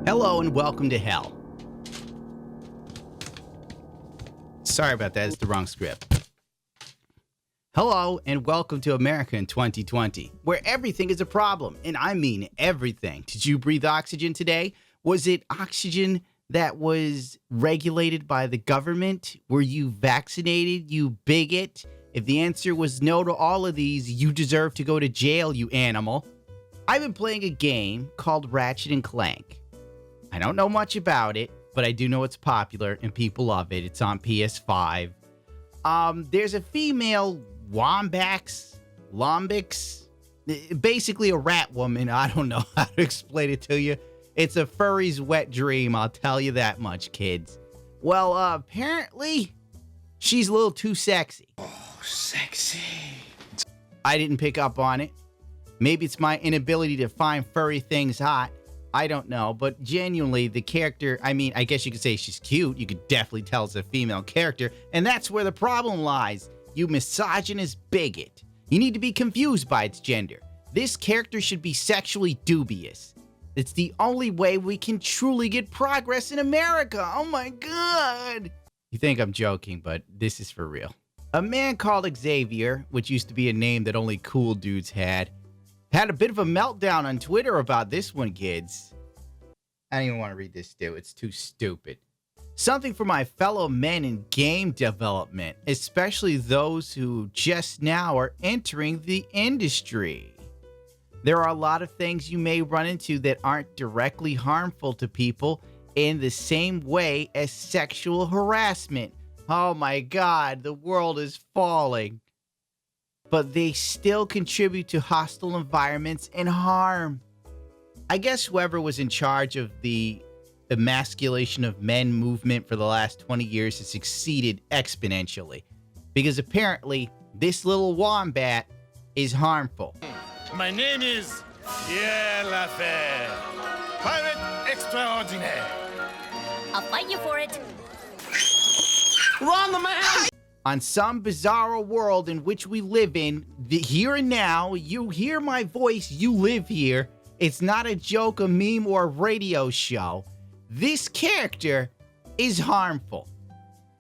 Hello and welcome to hell. Sorry about that, it's the wrong script. Hello and welcome to America in 2020, where everything is a problem, and I mean everything. Did you breathe oxygen today? Was it oxygen that was regulated by the government? Were you vaccinated, you bigot? If the answer was no to all of these, you deserve to go to jail, you animal. I've been playing a game called Ratchet and Clank. I don't know much about it, but I do know it's popular and people love it. It's on PS5. There's a female Lombax, basically a rat woman. I don't know how to explain it to you. It's a furry's wet dream, I'll tell you that much, kids. Well, apparently, she's a little too sexy. Oh, sexy. I didn't pick up on it. Maybe it's my inability to find furry things hot. I don't know, but genuinely, the character, I mean, I guess you could say she's cute. You could definitely tell it's a female character, and that's where the problem lies. You misogynist bigot. You need to be confused by its gender. This character should be sexually dubious. It's the only way we can truly get progress in America. Oh my God. You think I'm joking, but this is for real. A man called Xavier, which used to be a name that only cool dudes had a bit of a meltdown on Twitter about this one, kids. I don't even want to read this, dude. It's too stupid. Something for my fellow men in game development, especially those who just now are entering the industry. There are a lot of things you may run into that aren't directly harmful to people in the same way as sexual harassment. Oh my God, the world is falling. But they still contribute to hostile environments and harm. I guess whoever was in charge of the emasculation of men movement for the last 20 years has succeeded exponentially. Because apparently, this little wombat is harmful. My name is Pierre Lafayette, pirate extraordinaire. I'll fight you for it. Run the man! On some bizarro world in which we live in, the here and now, you hear my voice, you live here. It's not a joke, a meme, or a radio show. This character is harmful.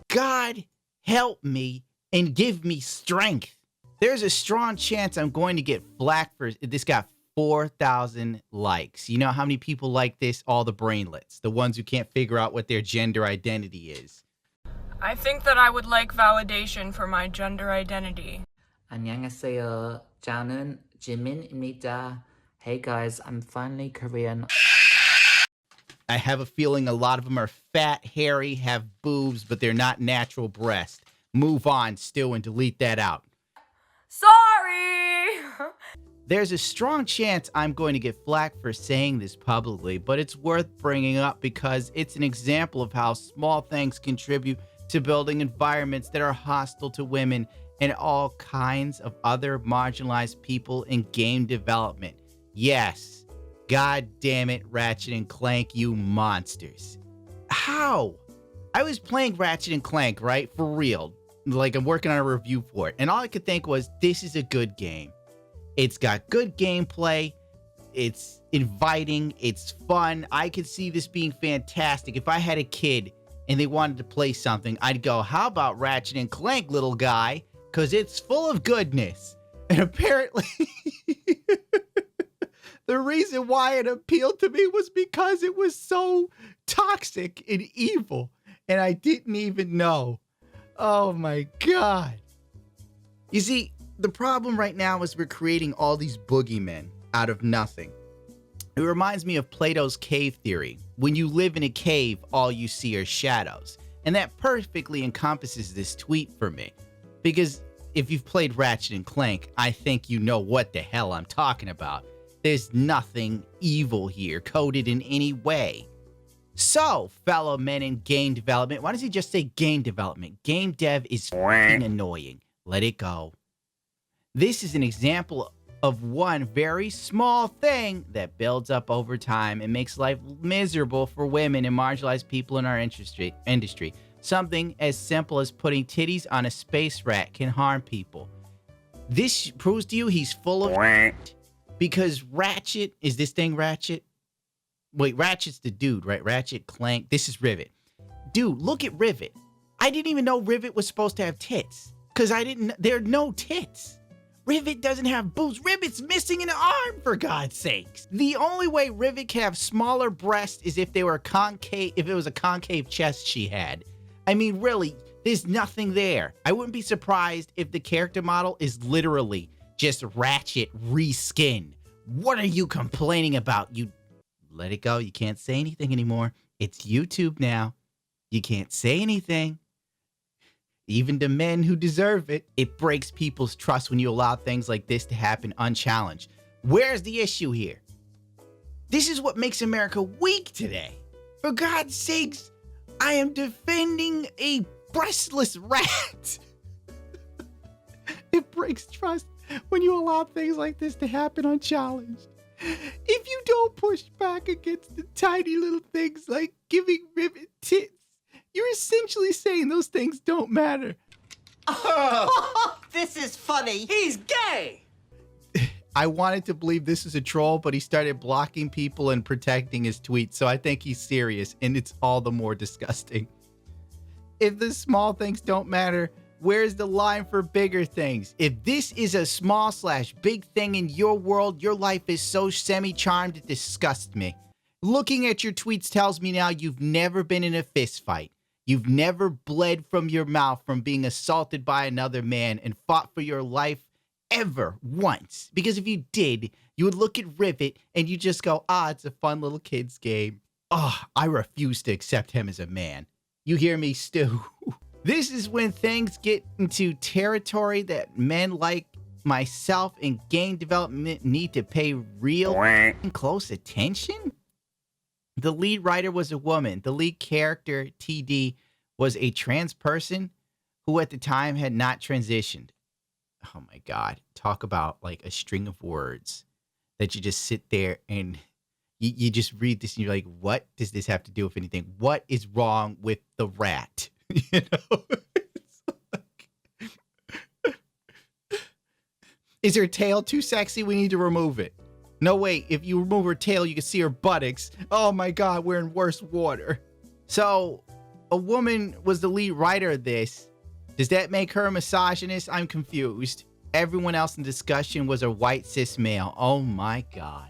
God help me and give me strength. There's a strong chance I'm going to get flack for this. Got 4,000 likes. You know how many people like this? All the brainlets, the ones who can't figure out what their gender identity is. I think that I would like validation for my gender identity. 안녕하세요. 저는 지민입니다. Hey guys, I'm finally Korean. I have a feeling a lot of them are fat, hairy, have boobs, but they're not natural breasts. Move on, Stu, and delete that out. Sorry! There's a strong chance I'm going to get flack for saying this publicly, but it's worth bringing up because it's an example of how small things contribute to building environments that are hostile to women and all kinds of other marginalized people in game development. Yes, God damn it, Ratchet and Clank, you monsters. How? I was playing Ratchet and Clank, right? For real. Like, I'm working on a review for it. And all I could think was, this is a good game. It's got good gameplay. It's inviting. It's fun. I could see this being fantastic. If I had a kid and they wanted to play something, I'd go, how about Ratchet and Clank, little guy? Because it's full of goodness. And apparently, the reason why it appealed to me was because it was so toxic and evil. And I didn't even know. Oh my God. You see, the problem right now is we're creating all these boogeymen out of nothing. It reminds me of Plato's cave theory. When you live in a cave, all you see are shadows. And that perfectly encompasses this tweet for me. Because if you've played Ratchet and Clank, I think you know what the hell I'm talking about. There's nothing evil here, coded in any way. So, fellow men in game development, why does he just say game development? Game dev is f***ing annoying. Let it go. This is an example of one very small thing that builds up over time and makes life miserable for women and marginalized people in our industry. Something as simple as putting titties on a space rat can harm people. This proves to you he's full of shit. Because Ratchet, is this thing Ratchet? Wait, Ratchet's the dude, right? Ratchet, Clank. This is Rivet. Dude, look at Rivet. I didn't even know Rivet was supposed to have tits. Because there are no tits. Rivet doesn't have boobs. Rivet's missing an arm, for God's sakes. The only way Rivet can have smaller breasts is if they were concave, if it was a concave chest she had. I mean, really, there's nothing there. I wouldn't be surprised if the character model is literally just Ratchet reskinned. What are you complaining about? You let it go. You can't say anything anymore. It's YouTube now. You can't say anything. Even to men who deserve it. It breaks people's trust when you allow things like this to happen unchallenged. Where's the issue here? This is what makes America weak today. For God's sakes, I am defending a breastless rat. It breaks trust when you allow things like this to happen unchallenged. If you don't push back against the tiny little things like giving Rivet tits, you're essentially saying those things don't matter. Oh, this is funny. He's gay! I wanted to believe this is a troll, but he started blocking people and protecting his tweets, so I think he's serious, and it's all the more disgusting. If the small things don't matter, where's the line for bigger things? If this is a small/big thing in your world, your life is so semi-charmed it disgusts me. Looking at your tweets tells me now you've never been in a fist fight. You've never bled from your mouth from being assaulted by another man and fought for your life ever once. Because if you did, you would look at Rivet and you just go, it's a fun little kid's game. I refuse to accept him as a man. You hear me, Stu? This is when things get into territory that men like myself in game development need to pay real close attention. The lead writer was a woman. The lead character, TD, was a trans person who at the time had not transitioned. Oh my God. Talk about like a string of words that you just sit there and you just read this and you're like, what does this have to do with anything? What is wrong with the rat? You know? It's like, is her tail too sexy? We need to remove it. No, wait, if you remove her tail, you can see her buttocks. Oh my God, we're in worse water. So, a woman was the lead writer of this. Does that make her a misogynist? I'm confused. Everyone else in discussion was a white cis male. Oh my God.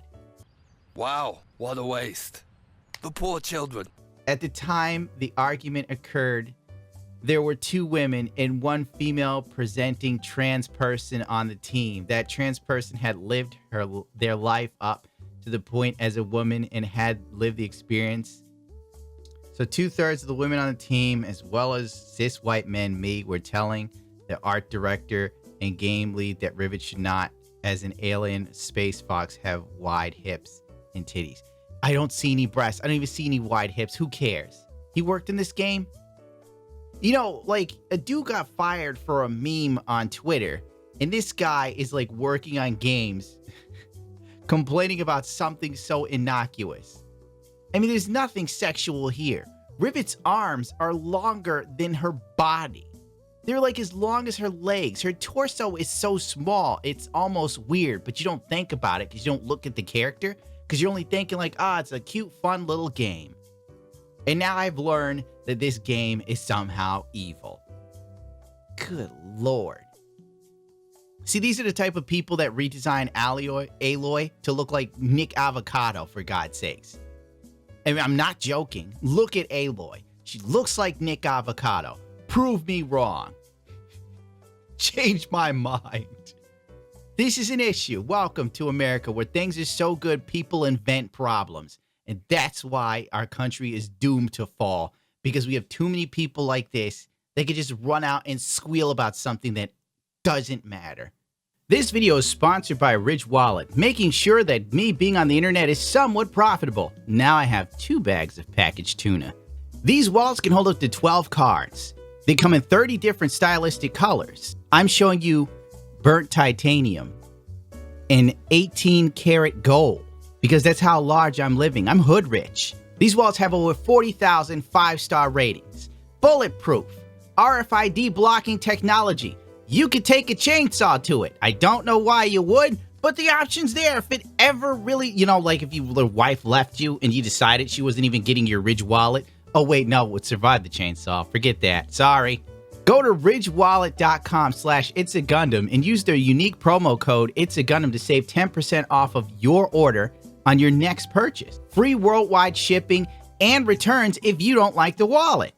Wow, what a waste. The poor children. At the time the argument occurred, there were 2 women and 1 female presenting trans person on the team. That trans person had lived their life up to the point as a woman and had lived the experience. So 2/3 of the women on the team, as well as cis white men, me, were telling the art director and game lead that Rivet should not, as an alien space fox, have wide hips and titties. I don't see any breasts. I don't even see any wide hips. Who cares? He worked in this game. You know, like, a dude got fired for a meme on Twitter, and this guy is, like, working on games, complaining about something so innocuous. I mean, there's nothing sexual here. Rivet's arms are longer than her body. They're, like, as long as her legs. Her torso is so small, it's almost weird, but you don't think about it because you don't look at the character, because you're only thinking, like, it's a cute, fun little game. And now I've learned that this game is somehow evil. Good Lord. See, these are the type of people that redesign Aloy to look like Nick Avocado, for God's sakes. I mean, I'm not joking. Look at Aloy. She looks like Nick Avocado. Prove me wrong. Change my mind. This is an issue. Welcome to America, where things are so good, people invent problems. And that's why our country is doomed to fall, because we have too many people like this. They could just run out and squeal about something that doesn't matter. This video is sponsored by Ridge Wallet, making sure that me being on the internet is somewhat profitable. Now I have 2 bags of packaged tuna. These wallets can hold up to 12 cards. They come in 30 different stylistic colors. I'm showing you burnt titanium and 18 karat gold, because that's how large I'm living. I'm hood rich. These wallets have over 40,000 5-star ratings. Bulletproof. RFID blocking technology. You could take a chainsaw to it. I don't know why you would, But the option's there. If it ever really, like if the wife left you and you decided she wasn't even getting your Ridge wallet. Oh, wait, no, it survived the chainsaw. Forget that. Sorry. Go to ridgewallet.com/itsagundam and use their unique promo code itsagundam to save 10% off of your order on your next purchase. Free worldwide shipping and returns if you don't like the wallet.